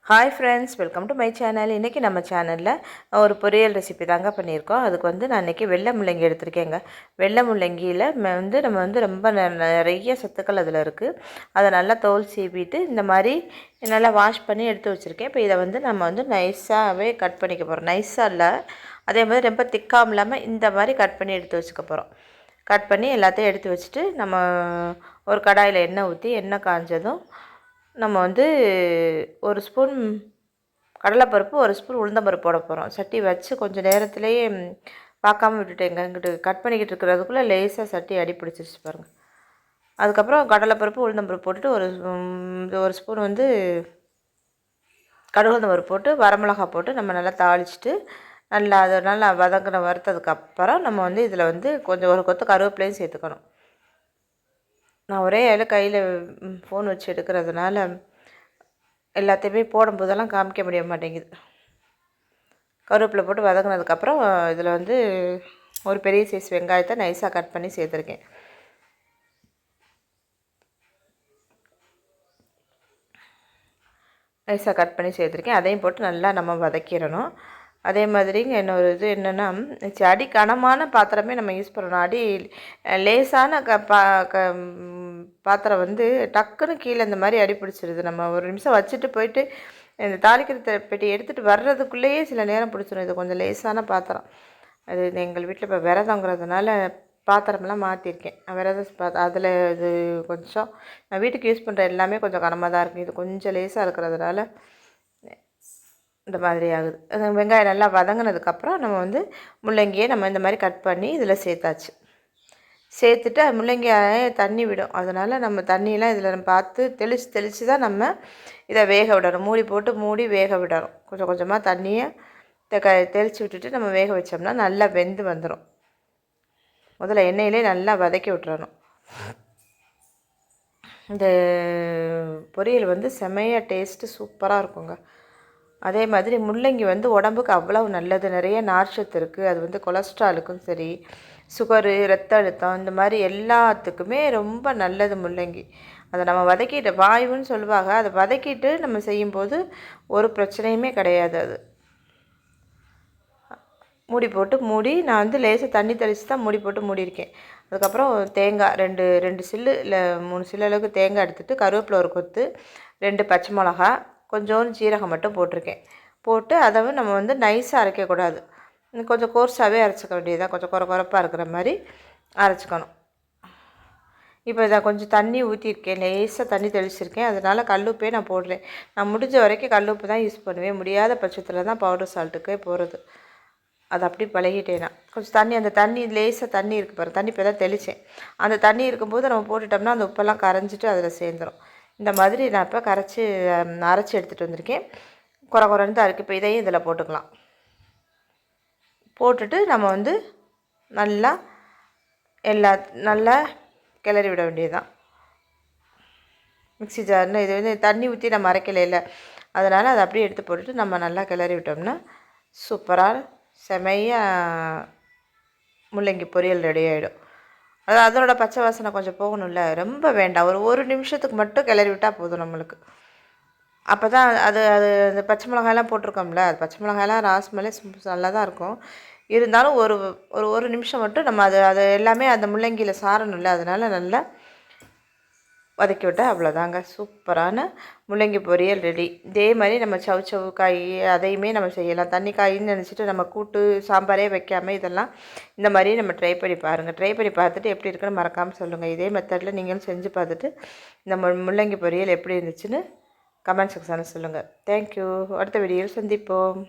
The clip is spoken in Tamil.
Hi friends, welcome to my channel. இன்றைக்கி நம்ம சேனலில் ஒரு பொரியல் ரெசிபி தாங்க பண்ணியிருக்கோம். அதுக்கு நான் இன்றைக்கி வெள்ளை முள்ளங்கி எடுத்திருக்கேங்க. வெள்ளை முள்ளங்கியில் நம்ம ரொம்ப நிறைய சத்துக்கள் அதில் இருக்குது. அதை நல்லா தோல் சீவிட்டு இந்த மாதிரி நல்லா வாஷ் பண்ணி எடுத்து வச்சுருக்கேன். இப்போ இதை நம்ம நைஸாகவே கட் பண்ணிக்க போகிறோம். நைஸாக இல்லை, அதே மாதிரி ரொம்ப திக்காகவும் இல்லாமல் இந்த மாதிரி கட் பண்ணி எடுத்து வச்சுக்க போகிறோம். கட் பண்ணி எல்லாத்தையும் எடுத்து வச்சுட்டு நம்ம ஒரு கடாயில் எண்ணெய் ஊற்றி எண்ணெய் காஞ்சதும் நம்ம ஒரு ஸ்பூன் கடலைப்பருப்பு, ஒரு ஸ்பூன் உளுந்தம்பருப்பு போட போகிறோம். சட்டி வச்சு கொஞ்சம் நேரத்துலேயே பார்க்காம விட்டுட்டேங்க. இங்கிட்டு கட் பண்ணிக்கிட்டு இருக்கிறதுக்குள்ளே லேசாக சட்டி அடி பிடிச்சிருச்சு பாருங்கள். அதுக்கப்புறம் கடலைப்பருப்பு, உளுந்தம்பருப்பு போட்டுட்டு ஒரு ஸ்பூன் கடுகு பருப்பு போட்டு வரமிளகா போட்டு நம்ம நல்லா தாளிச்சிட்டு அதை நல்லா வறுத்ததுக்கப்புறம் நம்ம இதில் கொஞ்சம் ஒரு கொத்து கருவேப்பிலையும் சேர்த்துக்கணும். நான் ஒரே கையில் ஃபோன் வச்சு எடுக்கிறதுனால எல்லாத்தையுமே போடும்போதெல்லாம் காமிக்க முடிய மாட்டேங்குது. கருவேப்பிலை போட்டு வதங்கினதுக்கப்புறம் இதில் ஒரு பெரிய சைஸ் வெங்காயத்தை நைஸாக கட் பண்ணி சேர்த்துருக்கேன். நைஸாக கட் பண்ணி சேர்த்துருக்கேன். அதையும் போட்டு நல்லா நம்ம வதக்கிடணும். அதே மாதிரிங்க இன்னொரு என்னென்னா, அடி கனமான பாத்திரமே நம்ம யூஸ் பண்ணணும். அடி லேசான பாத்திரம் டக்குன்னு கீழே இந்த மாதிரி அடி பிடிச்சிருது. நம்ம ஒரு நிமிஷம் வச்சுட்டு போயிட்டு இந்த தாளிக்கிற பெட்டி எடுத்துகிட்டு வர்றதுக்குள்ளேயே சில நேரம் பிடிச்சிடும். இது கொஞ்சம் லேசான பாத்திரம். அது எங்கள் வீட்டில் இப்போ விரதங்கிறதுனால பாத்திரமெல்லாம் மாற்றிருக்கேன். விரதம் அதில் இது கொஞ்சம் நான் வீட்டுக்கு யூஸ் பண்ணுற எல்லாமே கொஞ்சம் கனமாக தான் இருக்குது. இது கொஞ்சம் லேசாக இருக்கிறதுனால இந்த மாதிரி ஆகுது. வெங்காயம் நல்லா வதங்கினதுக்கப்புறம் நம்ம முள்ளங்கியை நம்ம இந்த மாதிரி கட் பண்ணி இதில் சேர்த்தாச்சு. சேர்த்துட்டு முள்ளங்கியை தண்ணி விடும். அதனால் நம்ம தண்ணியெலாம் இதில் நம்ம பார்த்து தெளித்து தான் நம்ம இதை வேக விடணும். மூடி வேக விடணும். கொஞ்சம் கொஞ்சமாக தண்ணியை தெளித்து விட்டுட்டு நம்ம வேக வச்சோம்னா நல்லா வெந்து வந்துடும். முதல்ல எண்ணெயிலே நல்லா வதக்கி விட்டுறணும். இந்த பொரியல் செமையாக டேஸ்ட்டு சூப்பராக இருக்குங்க. அதே மாதிரி முள்ளங்கி உடம்புக்கு அவ்வளவு நல்லது. நிறைய நார்ச்சத்து இருக்குது. அது கொலஸ்ட்ராலுக்கும் சரி, சுகரு, ரத்த அழுத்தம், இந்த மாதிரி எல்லாத்துக்குமே ரொம்ப நல்லது முள்ளங்கி. அதை நம்ம வதக்கிட்டு வாயுன்னு சொல்லுவாங்க. அதை வதக்கிட்டு நம்ம செய்யும்போது ஒரு பிரச்சனையுமே கிடையாது. அது மூடி நான் லேசாக தண்ணி தெளித்து தான் போட்டு மூடியிருக்கேன். அதுக்கப்புறம் தேங்காய் ரெண்டு சில்லு இல்லை 3 சில்லு அளவுக்கு தேங்காய் எடுத்துகிட்டு கருவேப்பிலை ஒரு கொத்து, 2 பச்சை மிளகா, கொஞ்சோண்டு ஜீரகம் மட்டும் போட்டிருக்கேன். போட்டு அதை நம்ம நைஸாக அரைக்கக்கூடாது. கொஞ்சம் கோர்ஸாகவே அரைச்சிக்க வேண்டியதாக, கொஞ்சம் குறப்பாக இருக்கிற மாதிரி அரைச்சிக்கணும். இப்போ இதை கொஞ்சம் தண்ணி ஊற்றிருக்கேன், லேசாக தண்ணி தெளிச்சிருக்கேன். அதனால் கல்லுப்பே நான் போடுறேன். நான் முடிஞ்ச வரைக்கும் கல்லுப்பு தான் யூஸ் பண்ணுவேன். முடியாத பட்சத்தில் தான் பவுடர் சால்ட்டுக்கே போகிறது. அது அப்படி பழகிட்டேன். கொஞ்சம் அந்த தண்ணி லேசாக தண்ணி இருக்குது பாருங்கள். தண்ணி இப்போ தான் தெளித்தேன். அந்த தண்ணி இருக்கும்போது நம்ம போட்டுட்டோம்னா அந்த உப்பெல்லாம் கரைஞ்சிட்டு அதில் சேர்ந்துடும். இந்த மாதிரி நான் இப்போ அரைச்சி எடுத்துகிட்டு வந்திருக்கேன். குறன்னு தான் இருக்குது. இப்போ இதையும் இதில் போட்டுக்கலாம். போட்டுட்டு நம்ம நல்லா கிளறி விட வேண்டியதுதான். மிக்ஸி ஜார்னு இது தண்ணி ஊற்றி நம்ம அரைக்கலையில, அதனால் அதை அப்படியே எடுத்து போட்டுட்டு நம்ம நல்லா கிளறி விட்டோம்னா சூப்பராக செமையாக முள்ளங்கி பொரியல் ரெடி ஆகிடும். அதோட பச்சை வாசனை கொஞ்சம் போகணும்ல, ரொம்ப வேண்டாம். ஒரு நிமிஷத்துக்கு மட்டும் கிளறி விட்டால் போதும் நம்மளுக்கு. அப்போ தான் அது அந்த பச்சை மிளகாயெல்லாம் போட்டிருக்கோம்ல, அது பச்சை மிளகாயெல்லாம் ராஸ்மலே நல்லா தான் இருக்கும். இருந்தாலும் ஒரு நிமிஷம் மட்டும் நம்ம அது எல்லாமே அந்த முள்ளங்கியில் சாரணும்ல, அதனால் நல்லா வதக்கி விட்டால் அவ்வளோதாங்க. சூப்பரான முள்ளங்கி பொரியல் ரெடி. இதே மாதிரி நம்ம சவு காய் அதையுமே நம்ம செய்யலாம். தண்ணி காயின்னு நினச்சிட்டு நம்ம கூட்டு சாம்பாரே வைக்காமல் இதெல்லாம் இந்த மாதிரி நம்ம ட்ரை பண்ணி பாருங்கள். ட்ரை பண்ணி பார்த்துட்டு எப்படி இருக்குன்னு மறக்காமல் சொல்லுங்கள். இதே மெத்தடில் நீங்களும் செஞ்சு பார்த்துட்டு இந்த முள்ளங்கி பொரியல் எப்படி இருந்துச்சுன்னு கமெண்ட் செக்ஷனில் சொல்லுங்கள். தேங்க்யூ. அடுத்த வீடியோவில் சந்திப்போம்.